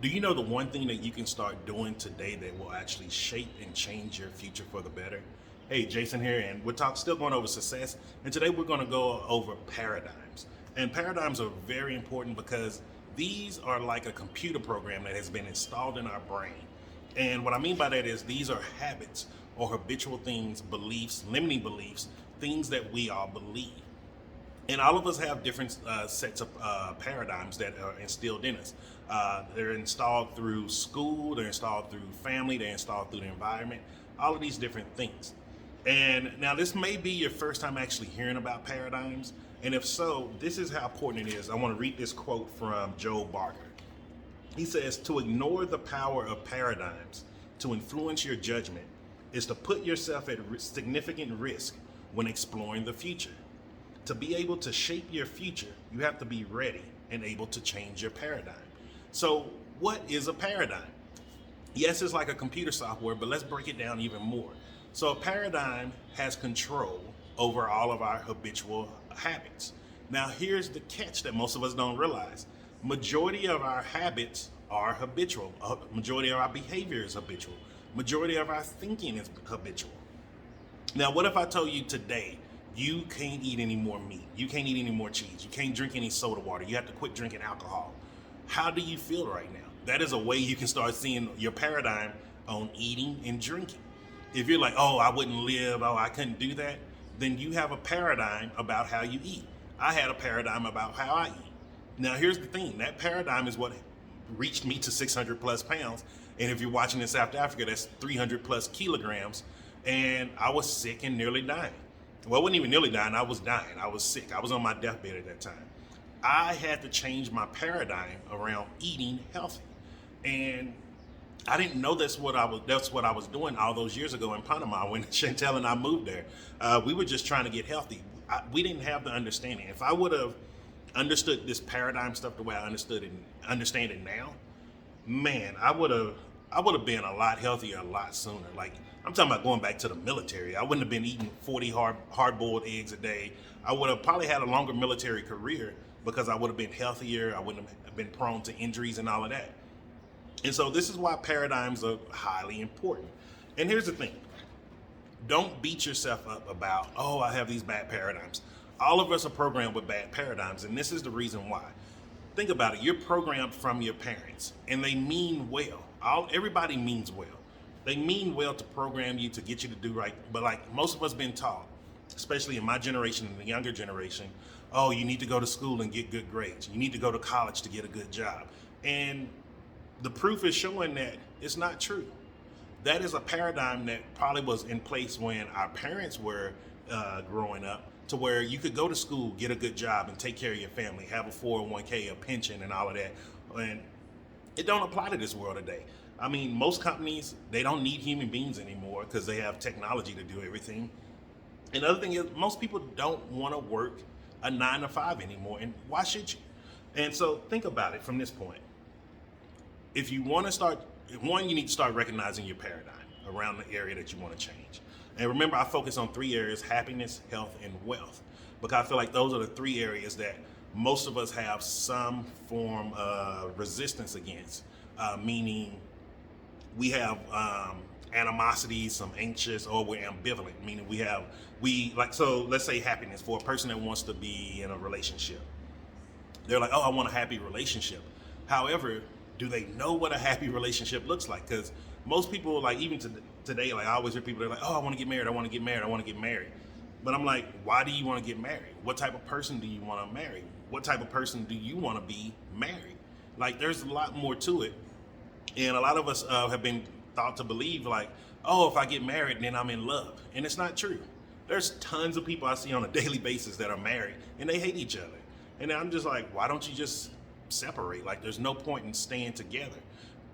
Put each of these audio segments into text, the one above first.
Do you know the one thing that you can start doing today that will actually shape and change your future for the better? Hey, Jason here, and we're still going over success. And today we're going to go over paradigms. And paradigms are very important because these are like a computer program that has been installed in our brain. And what I mean by that is these are habits or habitual things, beliefs, limiting beliefs, things that we all believe. And all of us have different sets of paradigms that are instilled in us. They're installed through school, they're installed through family, they're installed through the environment, all of these different things. And now this may be your first time actually hearing about paradigms. And if so, this is how important it is. I want to read this quote from Joe Barker. He says, to ignore the power of paradigms to influence your judgment is to put yourself at significant risk when exploring the future. To be able to shape your future, you have to be ready and able to change your paradigm. So, what is a paradigm? Yes, it's like a computer software, but let's break it down even more. So, a paradigm has control over all of our habitual habits. Now, here's the catch that most of us don't realize. Majority of our habits are habitual. Majority of our behavior is habitual. Majority of our thinking is habitual. Now, what if I told you today, you can't eat any more meat, you can't eat any more cheese, you can't drink any soda water, you have to quit drinking alcohol? How do you feel right now? That is a way you can start seeing your paradigm on eating and drinking. If you're like, oh, I wouldn't live, oh, I couldn't do that, then you have a paradigm about how you eat. I had a paradigm about how I eat. Now, here's the thing, that paradigm is what reached me to 600 plus pounds. And if you're watching in South Africa, that's 300 plus kilograms. And I was sick and nearly dying. Well, I wasn't even nearly dying, I was dying. I was sick. I was on my deathbed at that time. I had to change my paradigm around eating healthy. And I didn't know that's what I was doing all those years ago in Panama when Chantel and I moved there. We were just trying to get healthy. We didn't have the understanding. If I would have understood this paradigm stuff the way I understand it now, man, I would have been a lot healthier a lot sooner. Like, I'm talking about going back to the military. I wouldn't have been eating 40 hard-boiled eggs a day. I would have probably had a longer military career because I would have been healthier. I wouldn't have been prone to injuries and all of that. And so this is why paradigms are highly important. And here's the thing. Don't beat yourself up about, oh, I have these bad paradigms. All of us are programmed with bad paradigms, and this is the reason why. Think about it. You're programmed from your parents, and they mean well. Everybody means well. They mean well to program you, to get you to do right. But like most of us been taught, especially in my generation and the younger generation, oh, you need to go to school and get good grades. You need to go to college to get a good job. And the proof is showing that it's not true. That is a paradigm that probably was in place when our parents were growing up, to where you could go to school, get a good job, and take care of your family, have a 401k, a pension, and all of that. And it don't apply to this world today. I mean, most companies, they don't need human beings anymore because they have technology to do everything. And the other thing is, most people don't want to work a 9 to 5 anymore. And why should you? And so think about it from this point. If you want to start, one, you need to start recognizing your paradigm around the area that you want to change. And remember, I focus on 3 areas: happiness, health, and wealth. Because I feel like those are the 3 areas that most of us have some form of resistance against, meaning we have animosity, some anxious, or we're ambivalent, meaning so let's say happiness. For a person that wants to be in a relationship, they're like, oh, I want a happy relationship. However, do they know what a happy relationship looks like? Because most people, like even today, like I always hear people, they're like, oh, I want to get married, I want to get married, I want to get married. But I'm like, why do you want to get married? What type of person do you want to marry? What type of person do you want to be married? Like, there's a lot more to it. And a lot of us have been thought to believe like, oh, if I get married, then I'm in love. And it's not true. There's tons of people I see on a daily basis that are married and they hate each other. And I'm just like, why don't you just separate? Like, there's no point in staying together.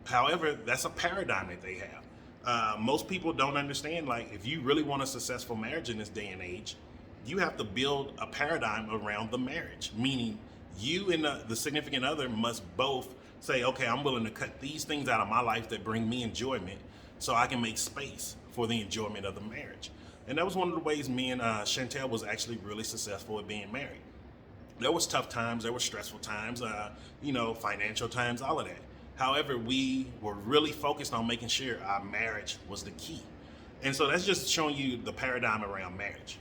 However, that's a paradigm that they have. Most people don't understand, like, if you really want a successful marriage in this day and age, you have to build a paradigm around the marriage, meaning you and the significant other must both say, okay, I'm willing to cut these things out of my life that bring me enjoyment so I can make space for the enjoyment of the marriage. And that was one of the ways me and Chantel was actually really successful at being married. There was tough times, there were stressful times, financial times, all of that. However, we were really focused on making sure our marriage was the key. And so that's just showing you the paradigm around marriage.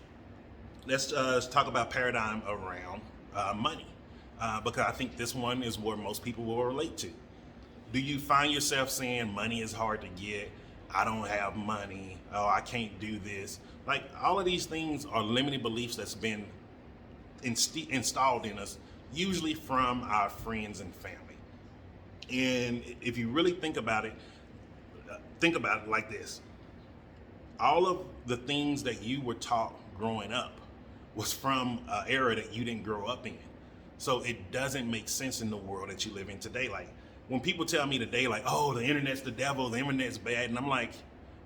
Let's talk about paradigm around money, because I think this one is where most people will relate to. Do you find yourself saying money is hard to get? I don't have money. Oh, I can't do this. Like, all of these things are limiting beliefs that's been installed in us, usually from our friends and family. And if you really think about it like this. All of the things that you were taught growing up was from an era that you didn't grow up in. So it doesn't make sense in the world that you live in today. Like, when people tell me today, like, oh, the internet's the devil, the internet's bad, and I'm like,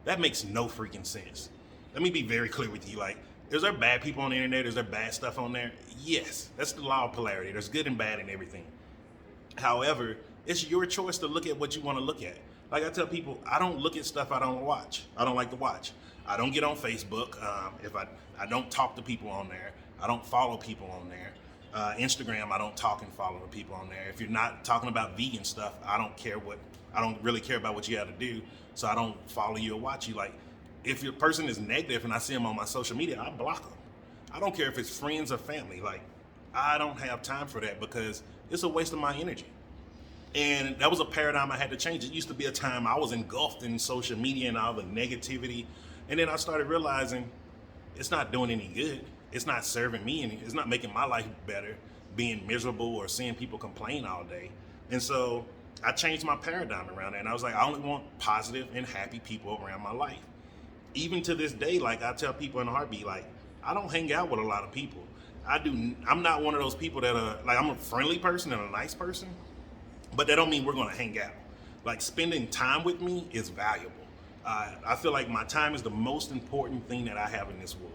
that makes no freaking sense. Let me be very clear with you. Like, is there bad people on the internet? Is there bad stuff on there? Yes, that's the law of polarity. There's good and bad in everything. However, it's your choice to look at what you want to look at. Like I tell people, I don't look at stuff I don't watch. I don't like to watch. I don't get on Facebook. If I don't talk to people on there. I don't follow people on there. Instagram, I don't talk and follow the people on there. If you're not talking about vegan stuff, I don't really care about what you have to do, so I don't follow you or watch you. Like, if your person is negative and I see them on my social media, I block them. I don't care if it's friends or family. Like, I don't have time for that because it's a waste of my energy. And that was a paradigm I had to change. It used to be a time I was engulfed in social media and all the negativity. And then I started realizing it's not doing any good. It's not serving me and it's not making my life better being miserable or seeing people complain all day. And so I changed my paradigm around that. And I was like, I only want positive and happy people around my life. Even to this day, like, I tell people in a heartbeat, like, I don't hang out with a lot of people. I'm not one of those people that are, like, I'm a friendly person and a nice person, but that don't mean we're gonna hang out. Like, spending time with me is valuable. I feel like my time is the most important thing that I have in this world.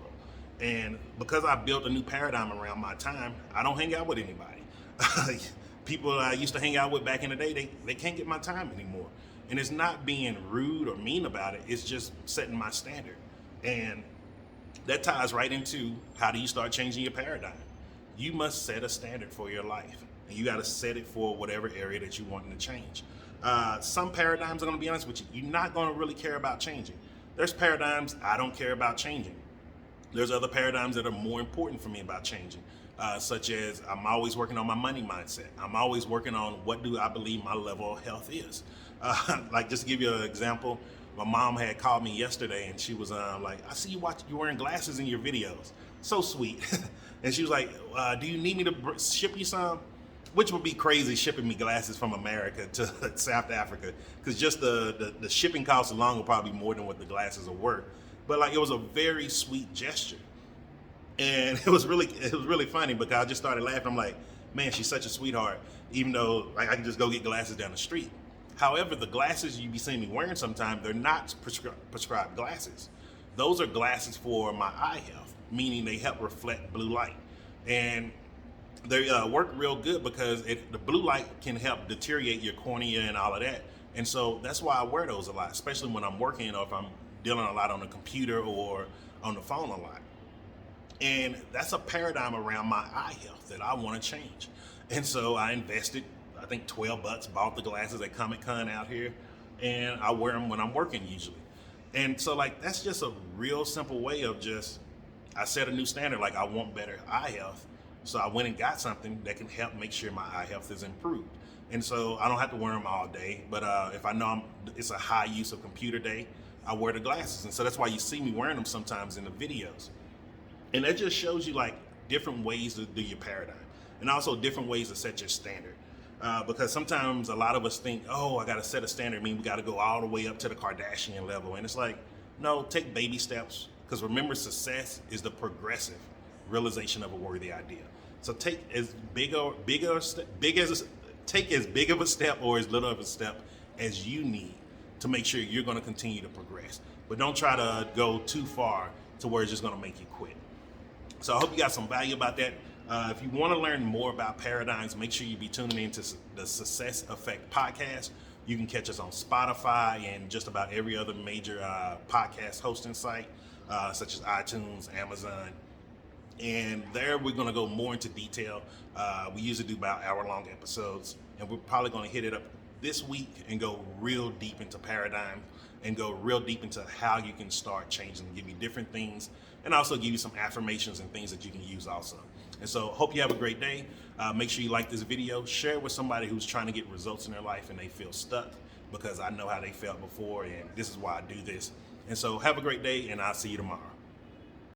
And because I built a new paradigm around my time, I don't hang out with anybody. People I used to hang out with back in the day, they can't get my time anymore. And it's not being rude or mean about it, it's just setting my standard. And that ties right into, how do you start changing your paradigm? You must set a standard for your life. And you got to set it for whatever area that you want to change. Some paradigms, I'm going to be honest with you, you're not going to really care about changing. There's paradigms I don't care about changing. There's other paradigms that are more important for me about changing, such as I'm always working on my money mindset. I'm always working on what do I believe my level of health is. Like, just to give you an example, my mom had called me yesterday and she was like, I see you wearing glasses in your videos. So sweet. And she was like, do you need me to ship you some? Which would be crazy, shipping me glasses from America to South Africa, because just the shipping costs alone will probably be more than what the glasses are worth. But, like, it was a very sweet gesture. And it was really funny because I just started laughing. I'm like, man, she's such a sweetheart, even though, like, I can just go get glasses down the street. However, the glasses you be seeing me wearing sometimes, they're not prescribed glasses. Those are glasses for my eye health, meaning they help reflect blue light. And they work real good because the blue light can help deteriorate your cornea and all of that. And so that's why I wear those a lot, especially when I'm working or if I'm dealing a lot on the computer or on the phone a lot. And that's a paradigm around my eye health that I want to change. And so I invested, I think, $12, bought the glasses at Comic-Con out here, and I wear them when I'm working usually. And so, like, that's just a real simple way of I set a new standard. Like, I want better eye health. So I went and got something that can help make sure my eye health is improved. And so I don't have to wear them all day, but if I know it's a high use of computer day, I wear the glasses. And so that's why you see me wearing them sometimes in the videos. And that just shows you, like, different ways to do your paradigm and also different ways to set your standard. Because sometimes a lot of us think, oh, I got to set a standard, we got to go all the way up to the Kardashian level. And it's like, no, take baby steps. Because remember, success is the progressive realization of a worthy idea. So take as big of a step or as little of a step as you need to make sure you're going to continue to progress. But don't try to go too far to where it's just going to make you quit. So I hope you got some value about that. If you want to learn more about paradigms, make sure you be tuning into the Success Effect podcast. You can catch us on Spotify and just about every other major podcast hosting site, such as iTunes, Amazon. And there we're going to go more into detail. We usually do about hour-long episodes, and we're probably going to hit it up this week and go real deep into paradigm and go real deep into how you can start changing, give you different things, and also give you some affirmations and things that you can use also. And so hope you have a great day. Make sure you like this video, share it with somebody who's trying to get results in their life and they feel stuck, because I know how they felt before and this is why I do this. And so have a great day, and I'll see you tomorrow.